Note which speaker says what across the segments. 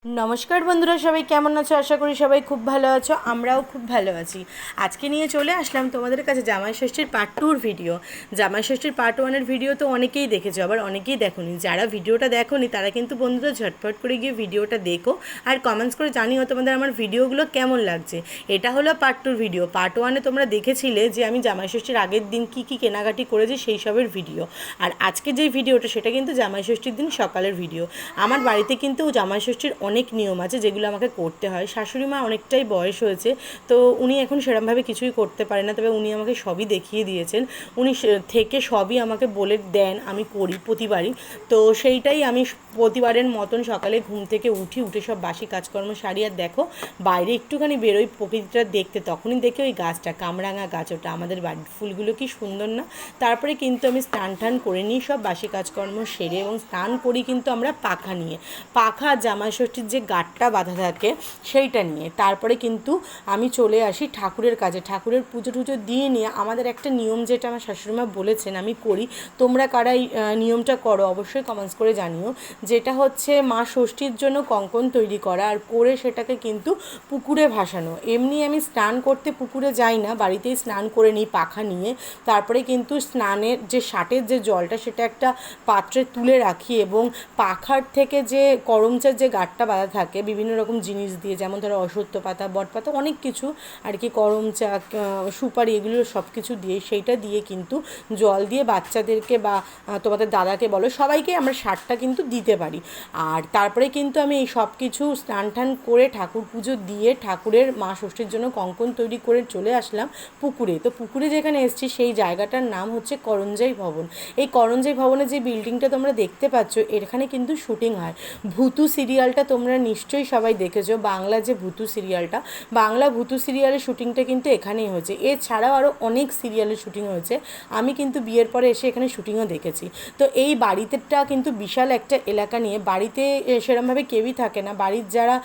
Speaker 1: নমস্কার বন্ধুরা, সবাই কেমন আছো? আশা করি সবাই খুব ভালো আছো। আমরাও খুব ভালো আছি। আজকে নিয়ে চলে আসলাম তোমাদের কাছে জামাই ষষ্ঠীর পার্ট 2-র ভিডিও। জামাই ষষ্ঠীর পার্ট 1-এর ভিডিও তো অনেকেই দেখেছো, আবার অনেকেই দেখোনি। যারা ভিডিওটা দেখোনি তারা কিন্তু বন্ধুরা ঝটপট করে গিয়ে ভিডিওটা দেখো আর কমেন্টস করে জানিও তোমাদের আমার ভিডিওগুলো কেমন লাগছে। এটা হলো পার্ট 2-র ভিডিও। পার্ট 1-এ তোমরা দেখেছিলে যে আমি জামাই ষষ্ঠীর আগের দিন কী কী কেনাকাটি করেছি সেই সবের ভিডিও। আর আজকে যে ভিডিওটা সেটা কিন্তু জামাই ষষ্ঠীর দিন সকালের ভিডিও। আমার বাড়িতে কিন্তু জামাই ষষ্ঠীর অনেক নিয়ম আছে যেগুলো আমাকে করতে হয়। শাশুড়ি মা অনেকটাই বয়স হয়েছে, তো উনি এখন সেরকমভাবে কিছুই করতে পারে না, তবে উনি আমাকে সবই দেখিয়ে দিয়েছেন। উনি থেকে সবই আমাকে বলে দেন, আমি করি প্রতিবারই। তো সেইটাই আমি প্রতিবারের মতন সকালে ঘুম থেকে উঠে সব বাসি কাজকর্ম সারি। আর দেখো বাইরে একটুখানি বেরোই প্রকৃতিটা দেখতে, তখনই দেখি ওই গাছটা, কামরাঙা গাছ, ওটা আমাদের বাড়ির ফুলগুলো কি সুন্দর না। তারপরে কিন্তু আমি স্নান টান করে নিই সব বাসি কাজকর্ম সেরে, এবং স্নান করি কিন্তু আমরা পাখা নিয়ে। পাখা জামাই ষষ্ঠীর যে গাঁটটা বাঁধা থাকে সেইটা নিয়ে। তারপরে কিন্তু আমি চলে আসি ঠাকুরের কাজে। ঠাকুরের পুজো টুজো দিয়ে নিয়ে আমাদের একটা নিয়ম, যেটা আমার শাশুড়িমা বলেছেন আমি করি, তোমরা কারা এই নিয়মটা করো অবশ্যই কমেন্টস করে জানিও। যেটা হচ্ছে মা ষষ্ঠীর জন্য কঙ্কন তৈরি করা, আর করে সেটাকে কিন্তু পুকুরে ভাসানো। এমনি আমি স্নান করতে পুকুরে যাই না, বাড়িতেই স্নান করে নিই পাখা নিয়ে। তারপরে কিন্তু স্নানের যে ষাটের যে জলটা সেটা একটা পাত্রে তুলে রাখি, এবং পাখার থেকে যে করমচার যে গাঁটটা বাঁধা থাকে বিভিন্ন রকম জিনিস দিয়ে, যেমন ধরো অশ্বত্থ পাতা, বটপাতা, অনেক কিছু আর কি, করমচা, সুপারি, এগুলো সব কিছু দিয়ে, সেইটা দিয়ে কিন্তু জল দিয়ে বাচ্চাদেরকে বা তোমাদের দাদাকে বলো, সবাইকে আমরা ষাটটা কিন্তু দিতে পারি। আর তারপরে কিন্তু আমি এই সব কিছু স্নান টান করে ঠাকুর পুজো দিয়ে ঠাকুরের মা ষষ্ঠীর জন্য কঙ্কন তৈরি করে চলে আসলাম পুকুরে। তো পুকুরে যেখানে এসেছি সেই জায়গাটার নাম হচ্ছে করঞ্জাই ভবন। এই করঞ্জাই ভবনে যে বিল্ডিংটা তোমরা দেখতে পাচ্ছ, এখানে কিন্তু শুটিং হয়। ভূতু সিরিয়ালটা তোমরা নিশ্চয়ই সবাই দেখেছো, বাংলা যে ভূতু সিরিয়ালটা, বাংলা ভূতু সিরিয়ালের শুটিংটা কিন্তু এখানেই হয়েছে। এছাড়াও আরও অনেক সিরিয়ালের শুটিং হয়েছে, আমি কিন্তু বিয়ের পরে এসে এখানে শুটিংও দেখেছি। তো এই বাড়িতেটা কিন্তু বিশাল একটা এলাকা নিয়ে, বাড়িতে সেরকমভাবে কেউই থাকে না। বাড়ির যারা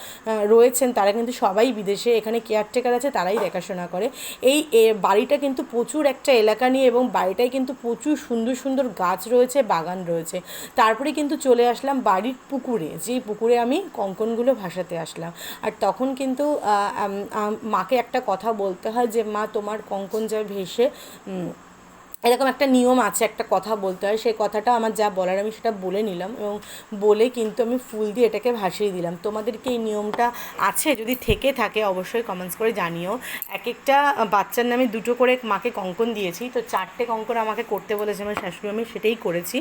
Speaker 1: রয়েছেন তারা কিন্তু সবাই বিদেশে, এখানে কেয়ারটেকার আছে, তারাই দেখাশোনা করে। এই বাড়িটা কিন্তু প্রচুর একটা এলাকা নিয়ে, এবং বাড়িটায় কিন্তু প্রচুর সুন্দর সুন্দর গাছ রয়েছে, বাগান রয়েছে। তারপরে কিন্তু চলে আসলাম বাড়ির পুকুরে, যেই পুকুরে আমি কঙ্কনগুলো ভাসাতে আসলাম। আর তখন কিন্তু মাকে একটা কথা বলতে হয় যে মা তোমার কঙ্কন যা ভেসে, এরকম একটা নিয়ম আছে, একটা কথা বলতে হয়। সেই কথাটা আমার যা বলার আমি সেটা বলে নিলাম, এবং বলে কিন্তু আমি ফুল দিয়ে এটাকে ভাসিয়ে দিলাম। তোমাদেরকে এই নিয়মটা আছে, যদি থেকে থাকে অবশ্যই কমেন্টস করে জানিও। এক একটা বাচ্চার নামে দুটো করে মাকে কঙ্কন দিয়েছি, তো 4টে কঙ্কন আমাকে করতে বলেছে আমার শাশুড়ি, আমি সেটাই করেছি।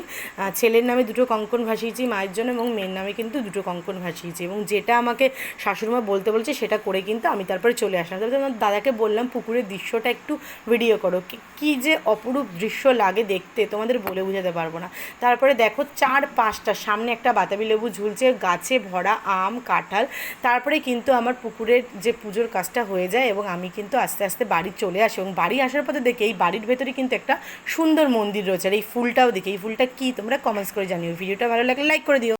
Speaker 1: ছেলের নামে 2টো কঙ্কন ভাসিয়েছি মায়ের জন্য, এবং মেয়ের নামে কিন্তু 2টো কঙ্কন ভাসিয়েছি। এবং যেটা আমাকে শাশুড়িমা বলতে বলছে সেটা করে কিন্তু আমি তারপরে চলে আসলাম। তারপরে আমার দাদাকে বললাম পুকুরের দৃশ্যটা একটু ভিডিও করো, কী যে অপরূপ দৃশ্য লাগে দেখতে, তোমাদের বলে বোঝাতে পারবো না। তারপরে দেখো 4-5টা সামনে একটা বাতাবি লেবু ঝুলছে, গাছে ভরা আম, কাঁঠাল। তারপরে কিন্তু আমার পুকুরের যে পুজোর কাজটা হয়ে যায়, এবং আমি কিন্তু আস্তে আস্তে বাড়ি চলে আসি। এবং বাড়ি আসার পথে দেখে এই বাড়ির ভেতরে কিন্তু একটা সুন্দর মন্দির রয়েছে, আর এই ফুলটাও দেখে, এই ফুলটা কী তোমরা কমেন্টস করে জানিও। ভিডিওটা ভালো লাগলে লাইক করে দিও।